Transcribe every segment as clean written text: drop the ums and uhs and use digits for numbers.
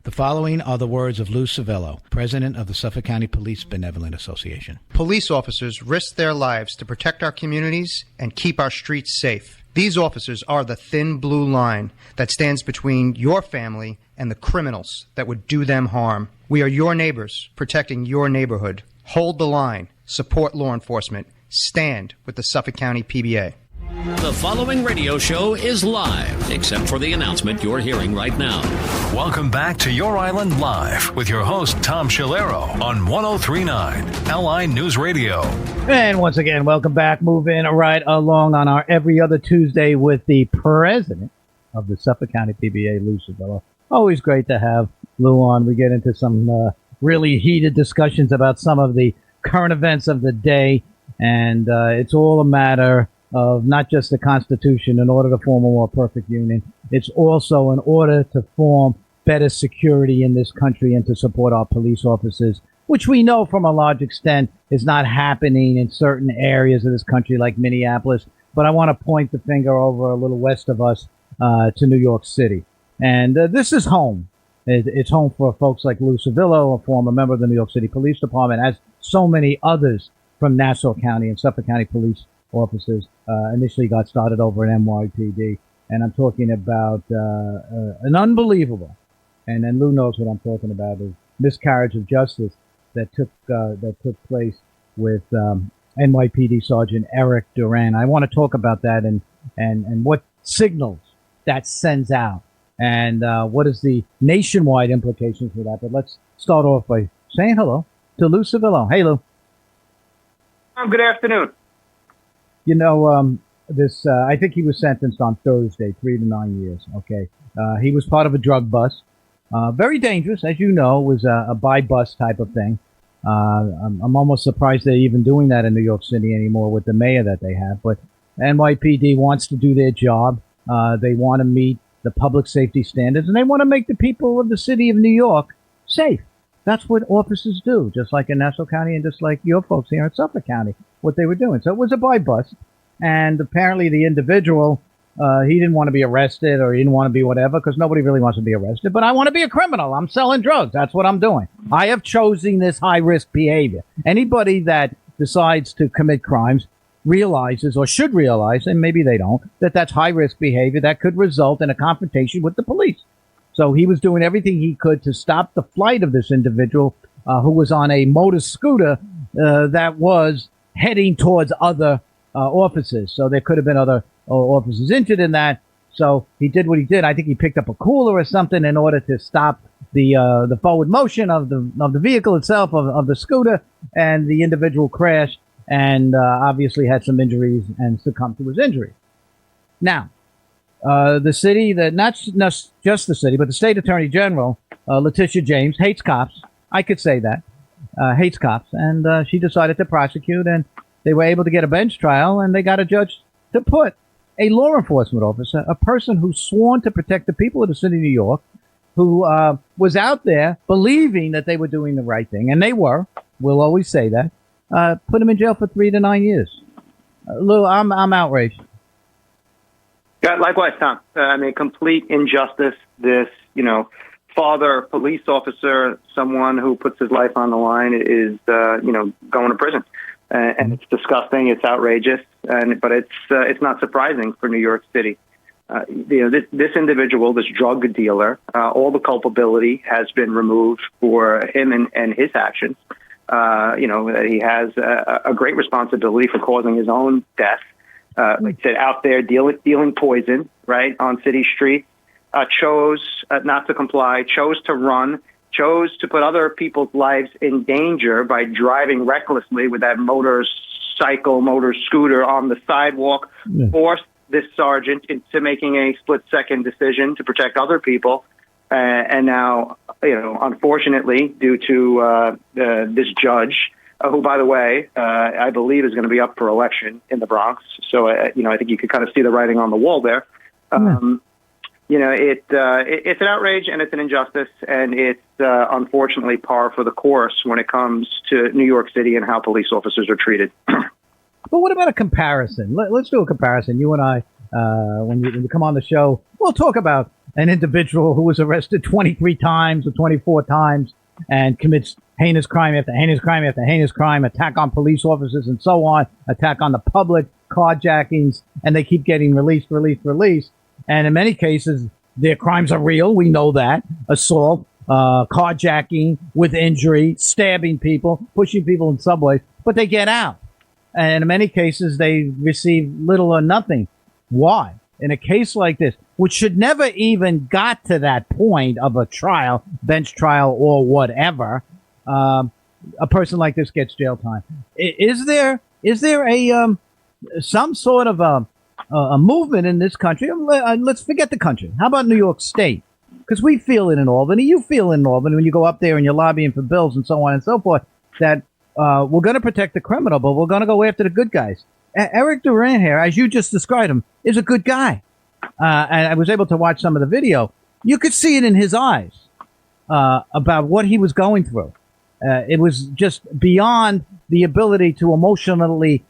The following are the words of Lou Civello, President of the Suffolk County Police Benevolent Association. Police officers risk their lives to protect our communities and keep our streets safe. These officers are the thin blue line that stands between your family and the criminals that would do them harm. We are your neighbors, protecting your neighborhood. Hold the line. Support law enforcement. Stand with the Suffolk County PBA. The following radio show is live, except for the announcement you're hearing right now. Welcome back to Your Island Live with your host, Tom Schiliro, on 103.9 LI News Radio. And once again, welcome back. Moving right along on our every other Tuesday with the president of the Suffolk County PBA, Lou Civello. Always great to have Lou on. We get into some really heated discussions about some of the current events of the day, and it's all a matter of not just the Constitution in order to form a more perfect union. It's also in order to form better security in this country and to support our police officers, which we know from a large extent is not happening in certain areas of this country like Minneapolis. But I want to point the finger over a little west of us to New York City. And this is home. It's home for folks like Lou Civello, a former member of the New York City Police Department, as so many others from Nassau County and Suffolk County police officers initially got started over at NYPD. And I'm talking about an unbelievable, and Lou knows what I'm talking about, is miscarriage of justice that took place with NYPD Sergeant Eric Duran. I want to talk about that and what signals that sends out and what is the nationwide implications for that. But let's start off by saying hello to Lou Civello. Hey, Lou. Good afternoon. You know, I think he was sentenced on Thursday, 3 to 9 years. Okay. He was part of a drug bust. Very dangerous, as you know, was a buy-bust type of thing. I'm almost surprised they're even doing that in New York City anymore with the mayor that they have. But NYPD wants to do their job. They want to meet the public safety standards, and they want to make the people of the city of New York safe. That's what officers do, just like in Nassau County and just like your folks here in Suffolk County, what they were doing. So it was a buy-bust. And apparently the individual, he didn't want to be arrested or he didn't want to be whatever, because nobody really wants to be arrested. But I want to be a criminal. I'm selling drugs. That's what I'm doing. I have chosen this high-risk behavior. Anybody that decides to commit crimes realizes, or should realize, and maybe they don't, that that's high-risk behavior that could result in a confrontation with the police. So he was doing everything he could to stop the flight of this individual who was on a motor scooter that was heading towards other officers. So there could have been other officers injured in that. So he did what he did. I think he picked up a cooler or something in order to stop the forward motion of the vehicle itself, of the scooter, and the individual crashed and obviously had some injuries and succumbed to his injury. Now, the city, not just the city, but the state attorney general, Letitia James, hates cops. I could say that. Hates cops. And she decided to prosecute, and they were able to get a bench trial, and they got a judge to put a law enforcement officer, a person who's sworn to protect the people of the city of New York, who was out there believing that they were doing the right thing, and they were. We'll always say that. Put him in jail for 3 to 9 years. Lou, I'm outraged. Yeah, likewise, Tom. I mean, complete injustice. This, father, police officer, someone who puts his life on the line is, going to prison. And it's disgusting. It's outrageous. But it's not surprising for New York City. This individual, this drug dealer, all the culpability has been removed for him and his actions. He has a great responsibility for causing his own death. Like I said, out there dealing poison, right, on city streets, chose not to comply, chose to run, chose to put other people's lives in danger by driving recklessly with that motor scooter on the sidewalk, forced this sergeant into making a split-second decision to protect other people. And now, unfortunately, due to this judge, who, by the way, I believe is going to be up for election in the Bronx. So, I think you could kind of see the writing on the wall there. It's an outrage and it's an injustice, and it's unfortunately par for the course when it comes to New York City and how police officers are treated. But what about a comparison? Let's do a comparison. You and I, when you come on the show, we'll talk about an individual who was arrested 23 times or 24 times and commits heinous crime after heinous crime after heinous crime, attack on police officers and so on, attack on the public, carjackings, and they keep getting released. And in many cases, their crimes are real. We know that. Assault, carjacking with injury, stabbing people, pushing people in subways, but they get out. And in many cases, they receive little or nothing. Why? In a case like this, which should never even got to that point of a trial, bench trial or whatever, a person like this gets jail time. Is there a some sort of a movement in this country? Let's forget the country. How about New York State? Because we feel it in Albany. You feel it in Albany when you go up there and you're lobbying for bills and so on and so forth, that we're going to protect the criminal, but we're going to go after the good guys. Eric Duran here, as you just described him, is a good guy. And I was able to watch some of the video. You could see it in his eyes about what he was going through. It was just beyond the ability to emotionally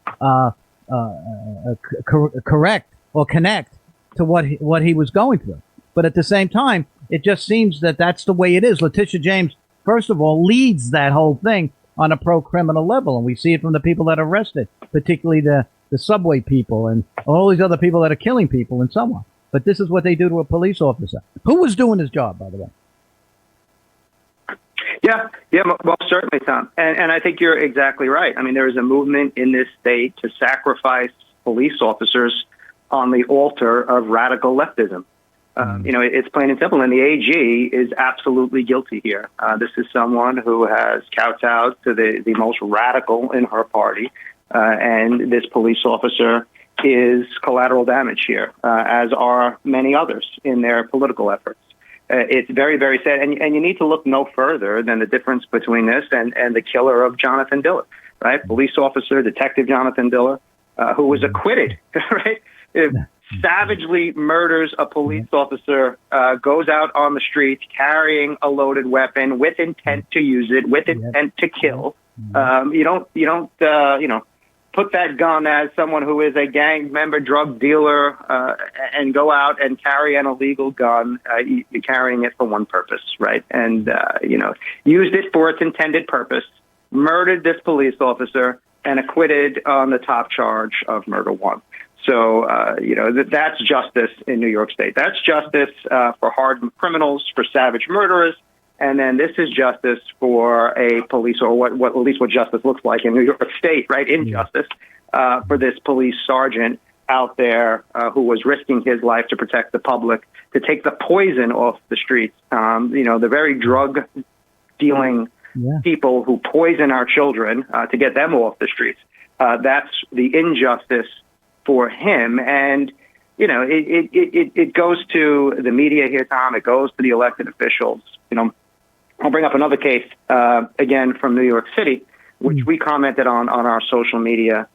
correct or connect to what he was going through. But at the same time, it just seems that that's the way it is. Letitia James, first of all, leads that whole thing on a pro-criminal level. And we see it from the people that are arrested, particularly the subway people and all these other people that are killing people and so on. But this is what they do to a police officer. Who was doing his job, by the way? Yeah, well, certainly, Tom. And I think you're exactly right. I mean, there is a movement in this state to sacrifice police officers on the altar of radical leftism. It's plain and simple. And the AG is absolutely guilty here. This is someone who has kowtowed to the most radical in her party. And this police officer is collateral damage here, as are many others in their political efforts. It's very, very sad. And you need to look no further than the difference between this and the killer of Jonathan Diller, right? Police officer, Detective Jonathan Diller, who was acquitted, right? Savagely murders a police officer, goes out on the street carrying a loaded weapon with intent to use it, with intent to kill. You don't put that gun as someone who is a gang member, drug dealer, and go out and carry an illegal gun. You're carrying it for one purpose, right? And, used it for its intended purpose, murdered this police officer, and acquitted on the top charge of murder one. So, that's justice in New York State. That's justice for hardened criminals, for savage murderers. And then this is justice for a police, or what at least what justice looks like in New York State, right? Injustice for this police sergeant out there who was risking his life to protect the public, to take the poison off the streets. The very drug dealing people who poison our children to get them off the streets. That's the injustice for him. And, it goes to the media here, Tom. It goes to the elected officials. I'll bring up another case, again, from New York City, which we commented on our social media,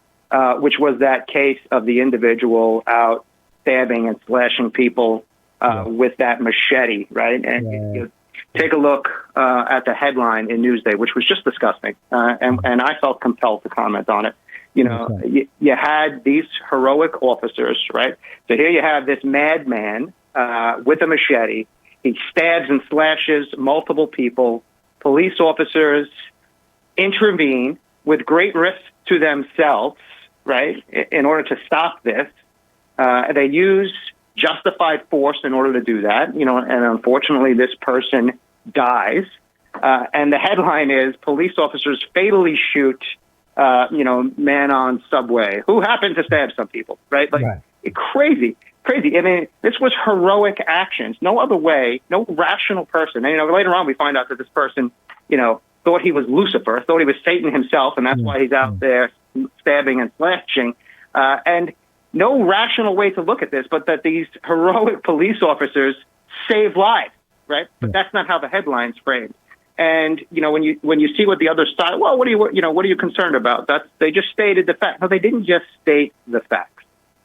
which was that case of the individual out stabbing and slashing people with that machete, right? And you take a look at the headline in Newsday, which was just disgusting, and I felt compelled to comment on it. You had these heroic officers, right? So here you have this madman with a machete. He stabs and slashes multiple people. Police officers intervene with great risk to themselves, right, in order to stop this. They use justified force in order to do that, and unfortunately this person dies. And the headline is, police officers fatally shoot, man on subway who happened to stab some people, right? Crazy. I mean, this was heroic actions. No other way, no rational person. And, later on we find out that this person, thought he was Lucifer, thought he was Satan himself, and that's why he's out there stabbing and slashing. And no rational way to look at this, but that these heroic police officers save lives, right? But that's not how the headline's framed. And, when you see what the other side, well, what are you concerned about? They just stated the fact. No, they didn't just state the facts,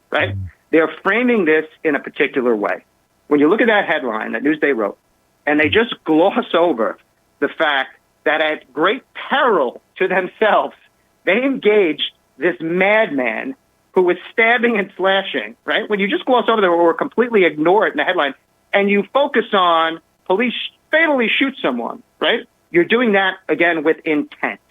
right? They're framing this in a particular way. When you look at that headline that Newsday wrote, and they just gloss over the fact that at great peril to themselves, they engaged this madman who was stabbing and slashing, right? When you just gloss over that or completely ignore it in the headline, and you focus on police fatally shoot someone, right? You're doing that again with intent,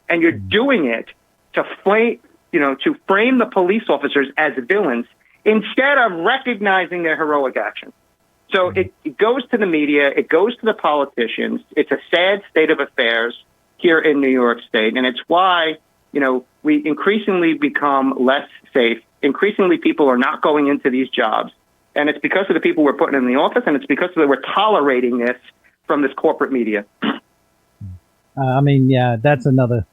and you're doing it to frame the police officers as villains instead of recognizing their heroic action. So it goes to the media, it goes to the politicians. It's a sad state of affairs here in New York State, and it's why, we increasingly become less safe. Increasingly, people are not going into these jobs, and it's because of the people we're putting in the office, and it's because we're tolerating this from this corporate media. That's another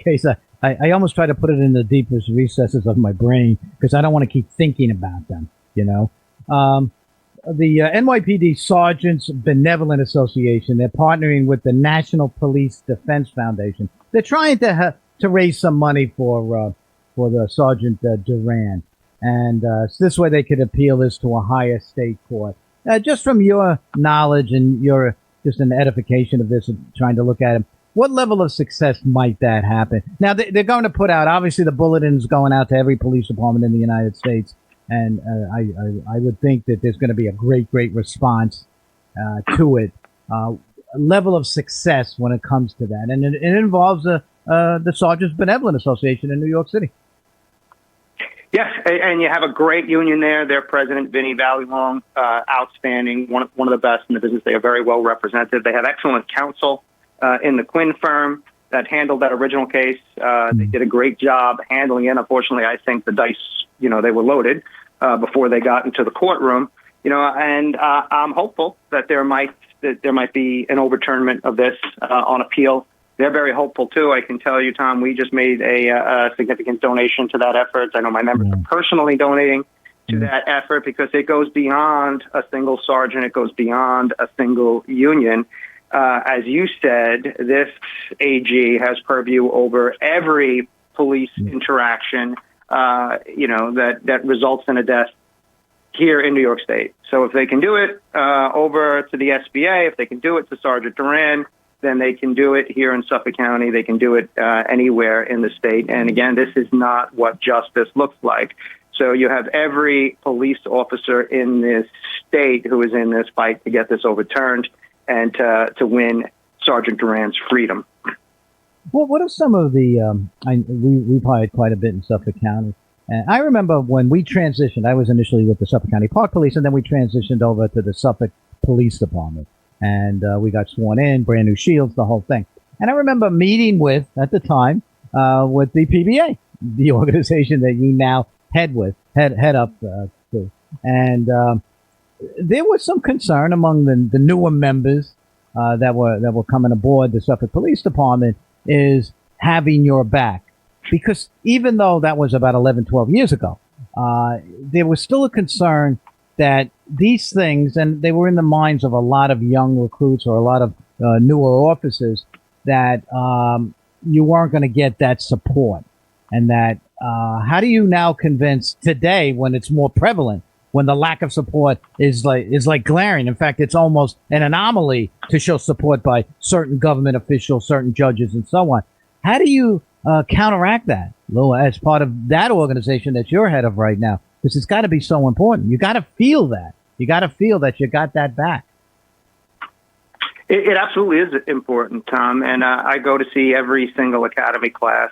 case. I almost try to put it in the deepest recesses of my brain because I don't want to keep thinking about them, The NYPD Sergeants Benevolent Association, they're partnering with the National Police Defense Foundation. They're trying to raise some money for the Sergeant Duran. And this way they could appeal this to a higher state court. Just from your knowledge and your just an edification of this and trying to look at it, what level of success might that happen? Now, they're going to put out, obviously, the bulletin's going out to every police department in the United States. And I would think that there's going to be a great response to it. Level of success when it comes to that. And it involves the Sergeants Benevolent Association in New York City. Yes, and you have a great union there. Their president, Vinnie Valley-Long, outstanding, one of the best in the business. They are very well represented. They have excellent counsel in the Quinn firm that handled that original case. They did a great job handling it. Unfortunately, I think the dice, they were loaded before they got into the courtroom. And I'm hopeful that there might be an overturnment of this on appeal. They're very hopeful too. I can tell you, Tom, we just made a significant donation to that effort. I know my members are personally donating to that effort because it goes beyond a single sergeant. It goes beyond a single union. As you said, this AG has purview over every police interaction, that results in a death here in New York State. So if they can do it over to the SBA, if they can do it to Sergeant Duran, then they can do it here in Suffolk County. They can do it anywhere in the state. And again, this is not what justice looks like. So you have every police officer in this state who is in this fight to get this overturned and to win Sergeant Duran's freedom. Well, what are some of the, we've hired quite a bit in Suffolk County. And I remember when we transitioned, I was initially with the Suffolk County Park Police, and then we transitioned over to the Suffolk Police Department. And we got sworn in, brand new shields, the whole thing. And I remember meeting with, at the time, with the PBA, the organization that you now head up to. And there was some concern among the newer members that were coming aboard the Suffolk Police Department is having your back. Because even though that was about 11, 12 years ago, there was still a concern that these things, and they were in the minds of a lot of young recruits or a lot of newer officers, that you weren't going to get that support. And that how do you now convince today, when it's more prevalent, when the lack of support is like glaring? In fact, it's almost an anomaly to show support by certain government officials, certain judges, and so on. How do you counteract that, Lou, as part of that organization that you're head of right now? Because it's got to be so important. You got to feel that. You got to feel that you got that back. It absolutely is important, Tom. And I go to see every single academy class,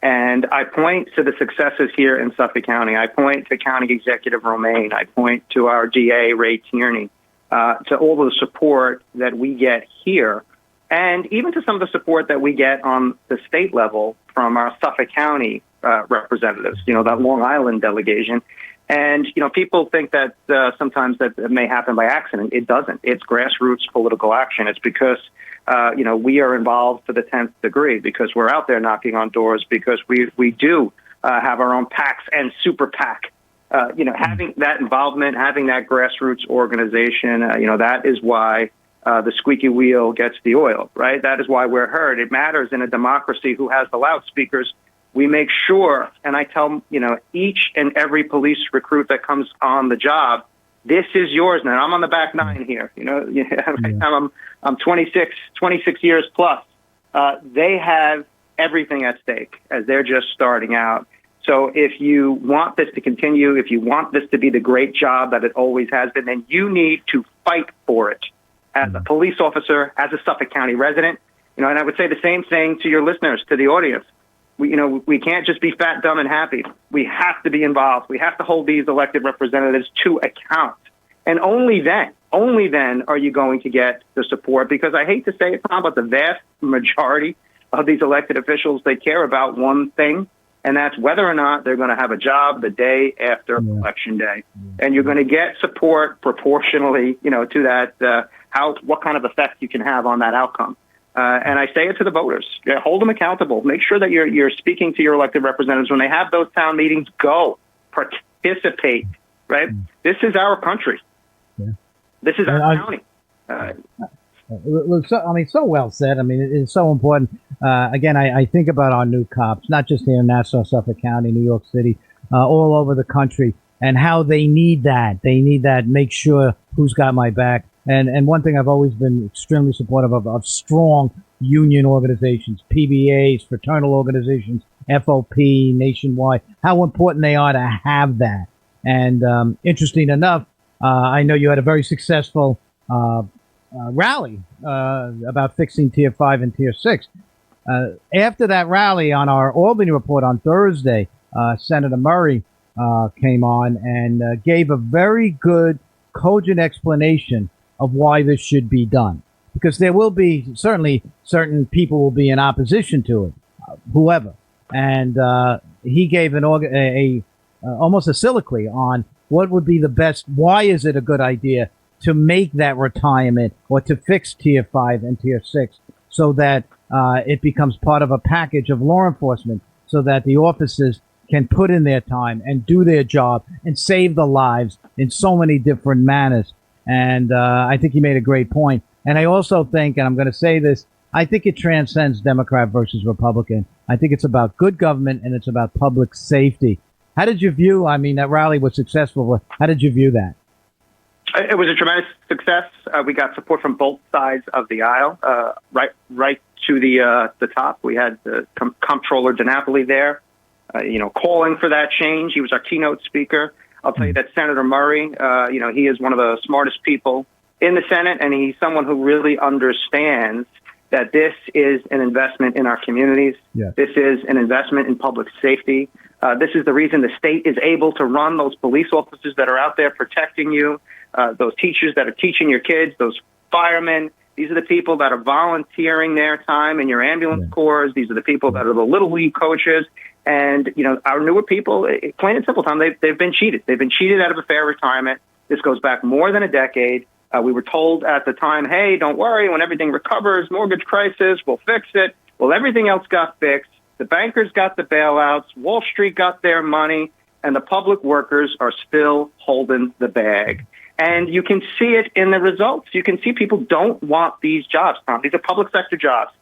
and I point to the successes here in Suffolk County. I point to County Executive Romaine. I point to our DA, Ray Tierney, to all the support that we get here, and even to some of the support that we get on the state level from our Suffolk County representatives, that Long Island delegation. And, people think that sometimes that it may happen by accident. It doesn't. It's grassroots political action. It's because, we are involved to the 10th degree, because we're out there knocking on doors, because we do have our own PACs and super PAC. Having that involvement, having that grassroots organization, that is why the squeaky wheel gets the oil, right? That is why we're heard. It matters in a democracy who has the loudspeakers. We make sure, and I tell, each and every police recruit that comes on the job, this is yours now. I'm on the back nine here. Right now I'm 26 years plus. They have everything at stake as they're just starting out. So if you want this to continue, if you want this to be the great job that it always has been, then you need to fight for it as a police officer, as a Suffolk County resident. And I would say the same thing to your listeners, to the audience. We can't just be fat, dumb, and happy. We have to be involved. We have to hold these elected representatives to account. And only then are you going to get the support, because I hate to say it, Tom, but the vast majority of these elected officials, they care about one thing, and that's whether or not they're going to have a job the day after Election Day. And you're going to get support proportionally, to that, what kind of effect you can have on that outcome. And I say it to the voters. Hold them accountable. Make sure that you're speaking to your elected representatives. When they have those town meetings, go. Participate, right? This is our country. Yeah. This is our county. So well said. It's so important. Again, I think about our new cops, not just here in Nassau, Suffolk County, New York City, all over the country, and how they need that. They need that. Make sure who's got my back. And one thing I've always been extremely supportive of strong union organizations, PBAs, fraternal organizations, FOP, nationwide, how important they are to have that. And interesting enough, I know you had a very successful rally about fixing Tier 5 and Tier 6. After that rally on our Albany report on Thursday, Senator Murray came on and gave a very good, cogent explanation of why this should be done. Because there will be certainly certain people will be in opposition to it, whoever. And he gave almost a soliloquy on what would be the best, why is it a good idea to make that retirement or to fix Tier 5 and Tier 6 so that it becomes part of a package of law enforcement, so that the officers can put in their time and do their job and save the lives in so many different manners. And I think he made a great point. And I also think, and I'm going to say this, I think it transcends Democrat versus Republican. I think it's about good government and it's about public safety. How did you view, that rally was successful. How did you view that? It was a tremendous success. We got support from both sides of the aisle, right to the top. We had the Comptroller DiNapoli there, calling for that change. He was our keynote speaker. I'll tell you that Senator Murray, he is one of the smartest people in the Senate, and he's someone who really understands that this is an investment in our communities. Yeah. This is an investment in public safety. This is the reason the state is able to run those police officers that are out there protecting you, those teachers that are teaching your kids, those firemen. These are the people that are volunteering their time in your ambulance corps. These are the people that are the Little League coaches. And, our newer people, plain and simple, Tom, they've been cheated. They've been cheated out of a fair retirement. This goes back more than a decade. We were told at the time, hey, don't worry, when everything recovers, mortgage crisis, we'll fix it. Well, everything else got fixed. The bankers got the bailouts. Wall Street got their money. And the public workers are still holding the bag. And you can see it in the results. You can see people don't want these jobs, Tom. These are public sector jobs.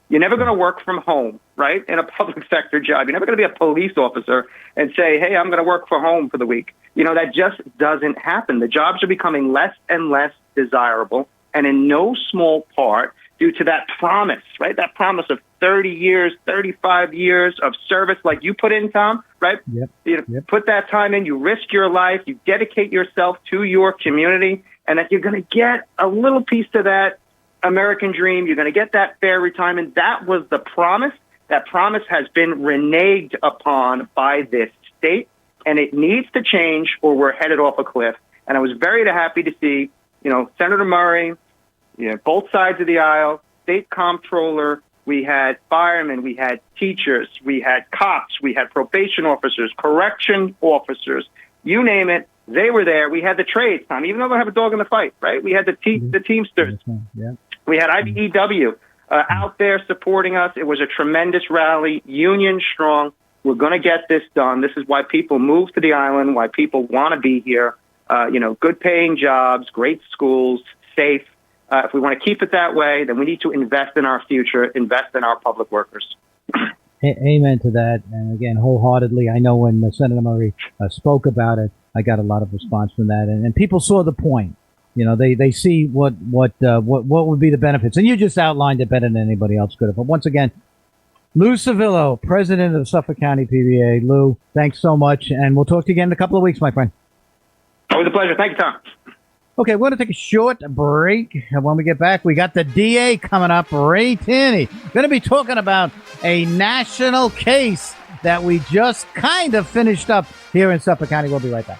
You're never going to work from home, right, in a public sector job. You're never going to be a police officer and say, hey, I'm going to work from home for the week. That just doesn't happen. The jobs are becoming less and less desirable, and in no small part due to that promise, right, that promise of 30 years, 35 years of service like you put in, Tom, right? Yep. Put that time in, you risk your life, you dedicate yourself to your community, and that you're going to get a little piece of that American dream. You're going to get that fair retirement. That was the promise. That promise has been reneged upon by this state, and it needs to change or we're headed off a cliff. And I was very happy to see, Senator Murray, both sides of the aisle, state comptroller, we had firemen, we had teachers, we had cops, we had probation officers, correction officers, you name it. They were there. We had the trades, Tom, even though they have a dog in the fight, right? We had the Teamsters. Yeah. We had IBEW out there supporting us. It was a tremendous rally, union strong. We're going to get this done. This is why people move to the island, why people want to be here. Good paying jobs, great schools, safe. If we want to keep it that way, then we need to invest in our future, invest in our public workers. Amen to that. And again, wholeheartedly, I know when Senator Murray spoke about it, I got a lot of response from that. And people saw the point. They see what would be the benefits. And you just outlined it better than anybody else could have. But once again, Lou Civello, president of the Suffolk County PBA. Lou, thanks so much, and we'll talk to you again in a couple of weeks, my friend. Always a pleasure. Thank you, Tom. Okay, we're going to take a short break. And when we get back, we got the DA coming up, Ray Tierney. Going to be talking about a national case that we just kind of finished up here in Suffolk County. We'll be right back.